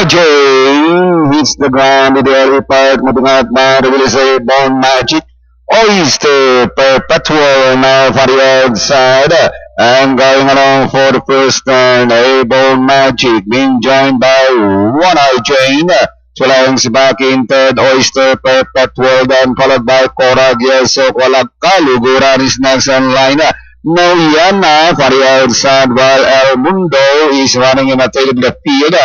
Jane hits the ground in the early part, moving out by the Willis Born Magic. Oyster Perpetual now for the outside. And going along for the first turn, Airborne Magic being joined by One Eye Jane. Two lengths back in third, Oyster Perpetual, then followed by Cora Gieso. Kaluguran is next in line. Noyana for the outside, while El Mundo is running in a tail of the field.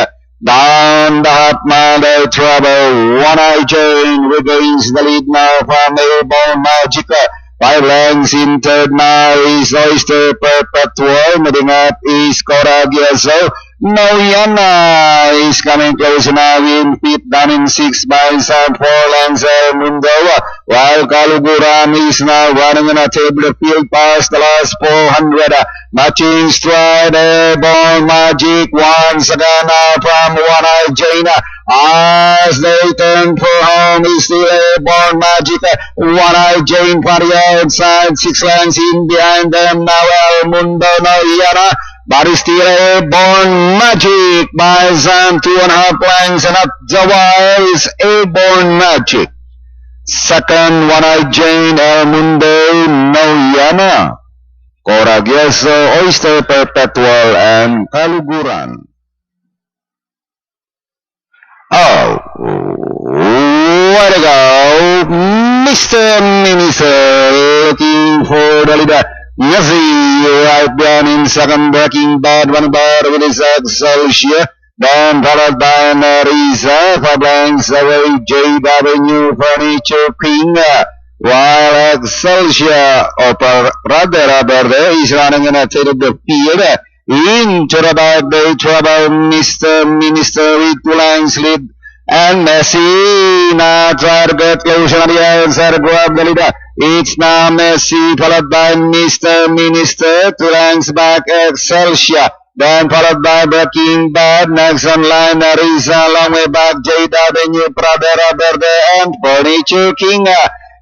Down the half mile, they trouble. One Eye Jane regains the lead now from Airborne Magic. 5 lengths in third now is Oyster Perpetual. Moving up is Cora Gieso. Noyana is coming closer now in fifth, down in 6 by some 4 lengths El Mundo. While Kaluguran is now running in a table field past the last 400. Matching stride, Airborne Magic once again now from One Eye Jane. As they turn for home is still Airborne Magic. One Eye Jane for the outside, 6 lengths in behind them now El Mundo Noyana. But it's still Airborne Magic by some 2.5 lengths, and up the wire is Airborne Magic. Second, One Eye Jane, El Mundo Noyana, Cora Gieso, Oyster Perpetual, and Kaluguran. Oh, way to go, Mr. Minister, looking for the leader. Yazzie right down in second, Breaking Bad, one bar with his Excelsior. Then followed by Marisa, 5 lengths away, JW Furniture King. While Excelsior, Verde is running in a tail of the field. Into the back, they trouble Mr. Minister with 2 lengths lead. And Messi now try to get close on the outside, grab the leader. It's now Messi, followed by Mr. Minister, 2 lengths back, Excelsior. Then followed by Breaking Bad, next on line, Marisa, long way back, JW Pradera Verde, and Furniture King.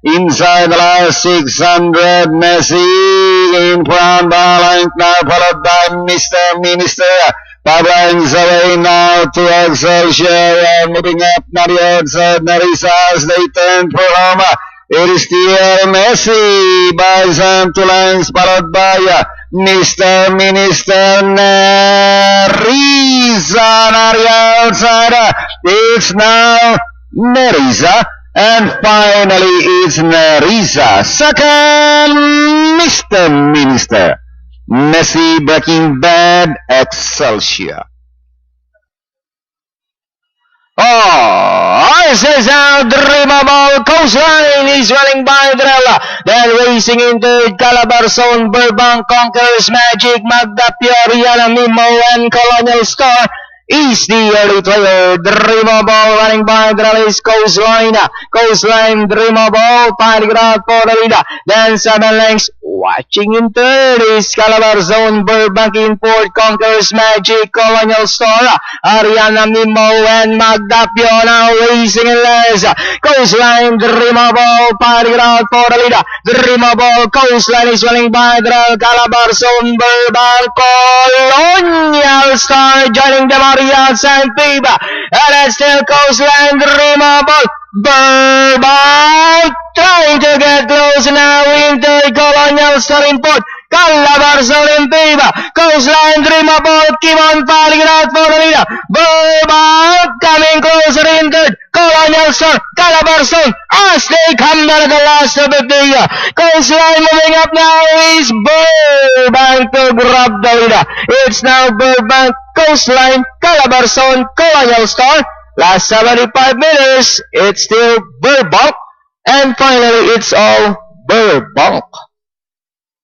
Inside the last 600, Messi in front by length now, followed by Mr. Minister. 5 lengths away now to Excelsior, and moving up now the outside, Marisa as they turn for home. It is still Messi by some 2 lengths, followed by Mr. Minister Nerissa on the outside. It's now Nerissa. And finally, it's Nerissa. Second, Mr. Minister. Messi, Breaking Bad, Excelsior. This is our Dreamable. Coastline is running by Drella. Then racing into Calabarzon, Burbank, Conquerors, Magic, Magda, Pioriana, Mimo, and Colonial Star. Is the early trail, Dreamable, running by the is Coastline. Coastline, Dreamable, fighting out for the leader. Then 7 lengths, watching in third is Calabarzon, Burbank in fourth, Conquerors, Magic, Colonial Star, Ariana, Mimo, and Magda Piona racing in last. Coastline, Dreamable, fighting out for the leader. Dreamable, Coastline is running by the Calabarzon, Burbank, Colonial Star, joining them outside Biba, and it's still Coastline, Dreamable, Burbank, trying to get close now into Colonial Star in fourth, Calabarzon in Biba, Coastline, Dreamable, keep on falling out for the leader, Burbank coming closer in third, Colonial Star, Calabarzon, as they come down to the last of the day. Coastline moving up now is Burbank to grab the leader. It's now Burbank, Coastline, Calabarzon, Colonial Star. Last 75 meters, it's still Burbank. And finally, it's all Burbank.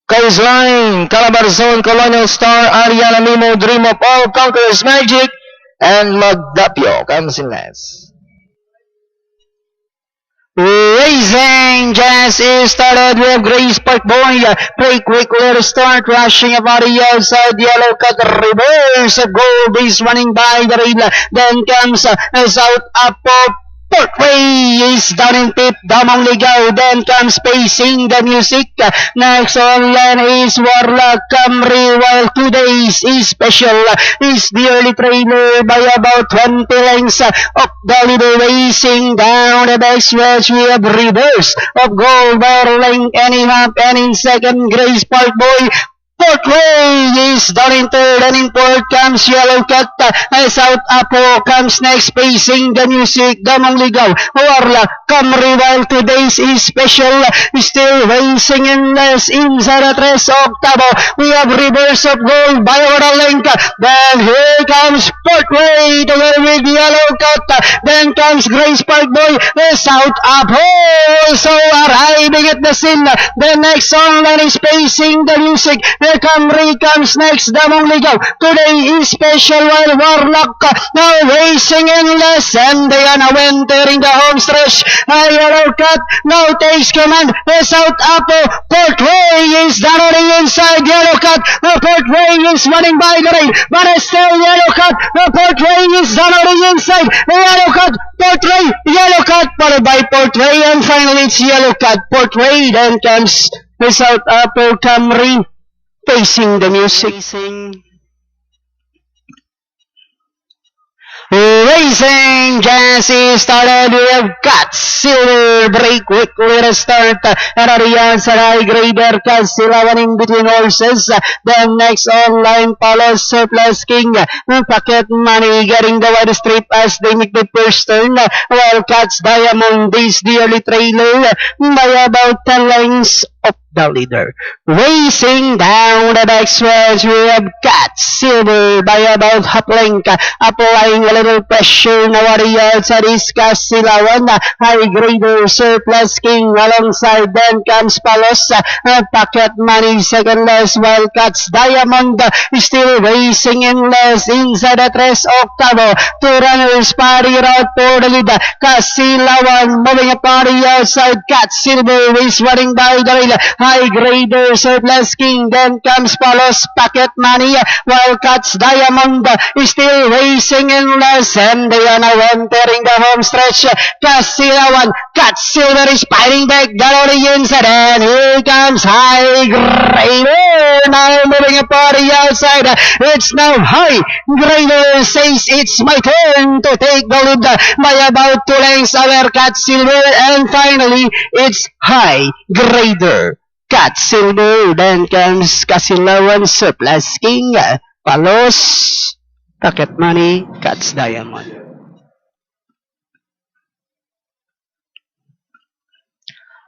Coastline, Calabarzon, Colonial Star, Ariana, Mimo, Dream of All, Conquerors, Magic, and Magdapio comes in last. Racing just is started with Grace Park Boy. Play quick little start, rushing about the outside, yellow cut reverse. Gold is running by the rail. Then comes South Apple. Portway is down in fifth, Damong Ligaw. Then comes Pacing the Music. Next on line is Warlock Camry, while 2 days is special is the early trailer by about 20 lengths of the leader. Racing down the backstretch. We have Reverse of Gold Barreling and in half and in second Grace Park Boy. Fourth way is down in third, and in fourth comes Yellow Cat. South Apo comes next, Pacing the Music, Damong Ligaw, Warla, Camry, while today's is special, still racing in less inside the tres octavo. We have Reverse of Gold by Link. Then here comes fourth way together with Yellow Cat. Then comes Grace Park Boy, South Apo also arriving at the scene. The next online is Pacing the Music. Camry comes next, Damong Ligaw. Today is special while Warlock now racing in less, and they are now entering the home stretch. Yellow Cat now takes command. South Apo, Port Way is down on the inside. Yellow Cat, Port Way is running by the rail, but still Yellow Cat, Port Way is down on the inside. Yellow Cat, Port Way, Yellow Cat followed by Port Way, and finally it's Yellow Cat, Port Way. Then comes the South Apo, Camry. Pacing the Music. Racing Jesse started. We have got Silver Break quickly to start. Arias High Grader Casilawan in between horses. Then next online follows Surplus King. Pocket Money getting the wide strip as they make the first turn. While Cats Diamond is the early trailer by about 10 lengths of the leader. Racing down the backstretch, we have got Silver by about half length, applying a little pressure. Nobody else at is Casilawan. High Grader Surplus King alongside. Then comes Palos, Pocket Money second less, while Cats Diamond is still racing in less inside the tres octavo. Two runners party route for the lead. Casilawan moving a party outside. Cats Silver is running by the rail. High Grader Surplus King. Then comes Palos, Pocket Money, while Cats Diamond is still racing in less, and they are now entering the home stretch. Casilawan, Cats Silver is fighting back down on the inside, and here comes High Grader now moving a party outside. It's now High Grader says it's my turn to take the lead by about 2 lengths over Cats Silver, and finally it's High Grader, Cats Silver. Then comes Casilawan, Surplus King, Palos, Pocket Money, Cats Diamond.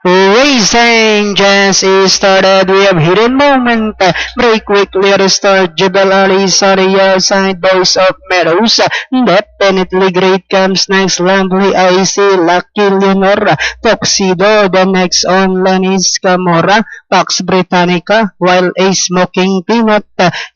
Racing just is started. We have Hidden Moment, Break quickly at the start. Jebel Ali, Saria, Side Boys of Meadows. Definitely Great comes next. Lovely Icy, Lucky Leonora, Tuxedo. The next online is Camora, Pax Britannica, while A Smoking Peanut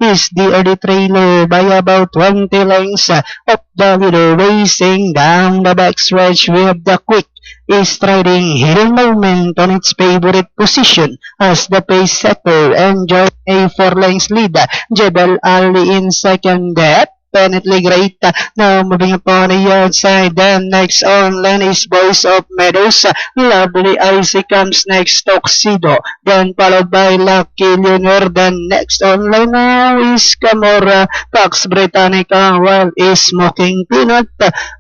is the early trailer by about 20 lengths of the leader. Racing down the backstretch, we have the Quick is striding Hidden Moment on its favorite position as the pace setter, enjoy a 4 lengths lead. Jebel Ali in second. Definitely Great now moving upon the outside. Then next online is Boys of Meadows. Lovely Icy comes next, Tuxedo, then followed by Lucky Leonor. Then next online now is Camora, Pax Britannica, while is Smoking Peanut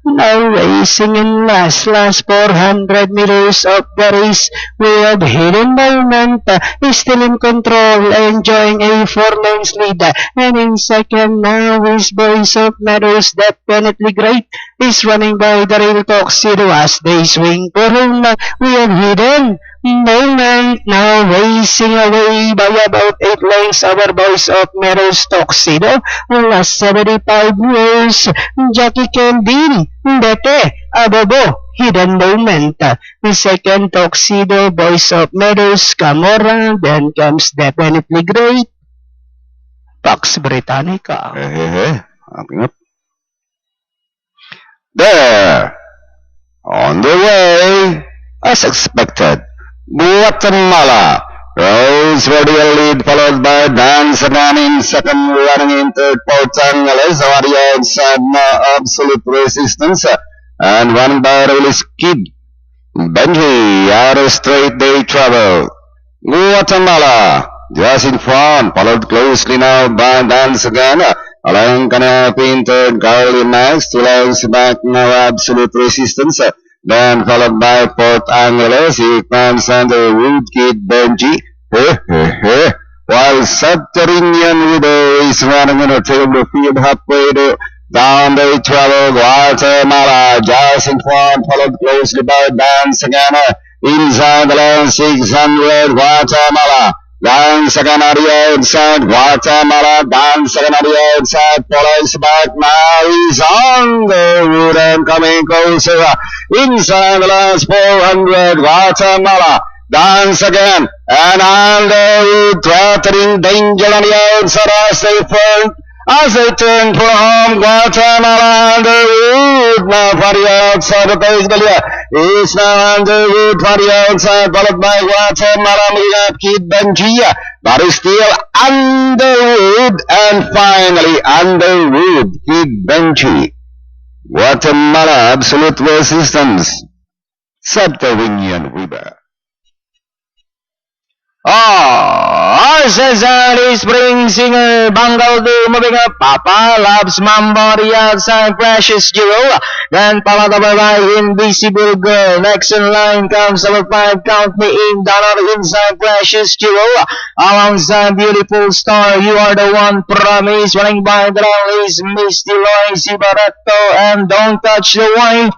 now racing in last 400 meters of the race. We have Hidden Moment is still in control, enjoying a 4 lengths lead, and in second now is Boys of Meadows. Definitely Great is running by the rail. Tuxedo as they swing for home. We have Hidden Moment now racing away by about 8 lengths over Boys of Meadows. Tuxedo last 75 years. Jackie Candin, Bete, Abobo, Hidden Moment. The second Tuxedo, Boys of Meadows, Camora. Then comes Definitely Great, Pax Britannica. There, on the way, as expected, Guatemala rolls for the lead, followed by Dance running second, running in third, Port Angeles, outside no absolute resistance, and run by Release Kid Benji out of straight day trouble. Guatemala just in front, followed closely now by Dance again. Alang Canapin third, Carly next, 2 lengths back now, Absolute Resistance. Then followed by Port Angeles, here comes Underwood Kid Benji. While Subterranean Widow is running in a tail of the field halfway to down the travel, Guatemala just in front, followed closely by Dance again. Inside the line, 600, Guatemala. Dance again on the outside, Guatemala. Dance again on the outside, follows back now. He's on the wood and coming closer. Inside the last 400, Guatemala. Dance again, and on the wood, threatening danger on the outside as they turn for home. Guatemala Underwood now for the outside of the is now Underwood for the outside, followed by Guatemala. We have Kid Benji, but it's still Underwood, and finally Underwood, Kid Benji. Guatemala Absolute Resistance, Subterranean River. Cesar Spring Singer, Bungle Do, moving up, Papa Loves Mambo, the outside, Precious Jewel, then followed by Invisible Girl. Next in line comes number 5, Count Me In, down on the inside, Precious Jewel, alongside Beautiful Star, You Are The One, Promise, running by the round is Misty Loisy Barretto, and Don't Touch the Wine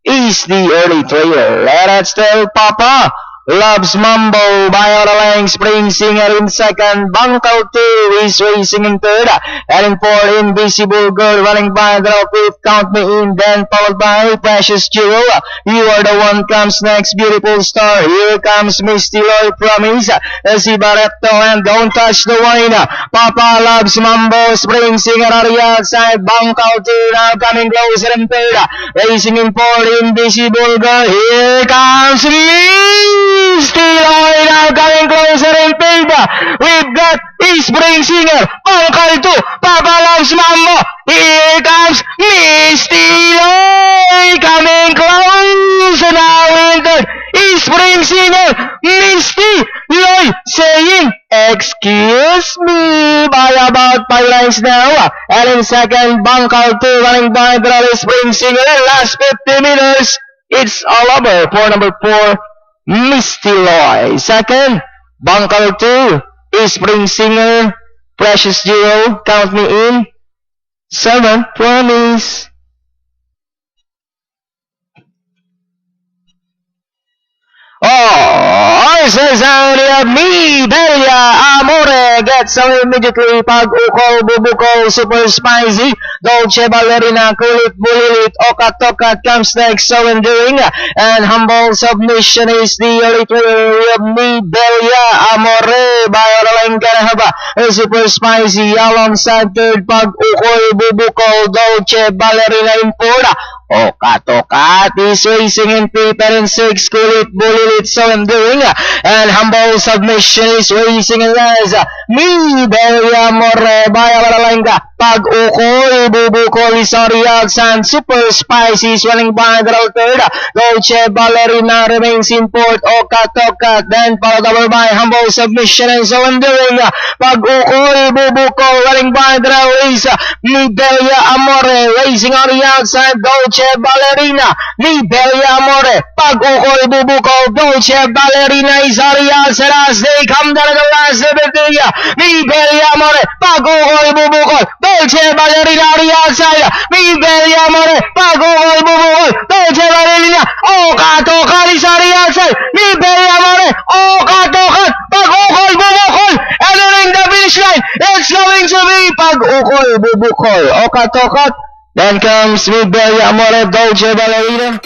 is the early trailer. Let us tell Papa Loves Mambo by Oralang, Spring Singer in second, Bungle 2 is racing in third, and in fourth, Invisible Girl running by the fifth, Count Me In, then followed by Precious Jewel, You Are The One comes next, Beautiful Star, here comes Misty Loy, Promise, Barretto, and Don't Touch the Wine. Papa Loves Mambo, Spring Singer on the outside, Bungle 2 now coming closer in third, racing in fourth, Invisible Girl, here comes Misty Loy now coming closer in third. We've got Spring Singer, Bungle 2, Papa Loves Mambo. Here comes Misty Loy coming closer now in third. Spring Singer, Misty Loy saying, excuse me, by about 5 lengths now. And in second, Bungle 2 running by the Spring Singer. Last 50 meters, it's all over for number 4. Misty Loy. Second, Bungle 2, Spring Singer, Precious Jewel, Count Me In. 7, Promise. Cesaria Mi Bella Amore gets away immediately. Pag-ukol, bubukol, super spicy. Dolce Ballerina, Kulit Bulilit, Oka Tokat comes next, so enduring. And humble submission is the early of Mi Bella Amore by Oralang Kanahaba. Super spicy alongside third, Pag-ukol, bubukol, Dolce Ballerina in fourth. Oka Tokat is racing in fifth, and in sixth, Kulit Bulilit, so enduring. And humble submission is racing in last. Mi Bella Amore by Oralang. Pag-ukol, bubukol is on the outside. Super spicy is running by the third. Dolce Ballerina remains in fourth. Oka Tokat, then followed by humble submission and so enduring. Pag-ukol, bubukol running by the race. Mi Bella Amore racing on the outside. Dolce Ballerina, Mi Bella Amore. Pag-ukol, bubukol, Dolce Ballerina is on the outside as they come down to the last area. Mi Bella Amore. Pag-ukol, bubukol, Dolce Ballerina on the outside. Mi Bella Amore. Pag-ukol, bubukol, Dolce Ballerina. Oka Tokat is on the outside. Mi Bella Amore. Oka Tokat. Pag-ukol, bubukol. Entering the finish line. It's going to be Pag-ukol, bubukol, Oka Tokat. Then comes Mi Bella Amore, Dolce Ballerina.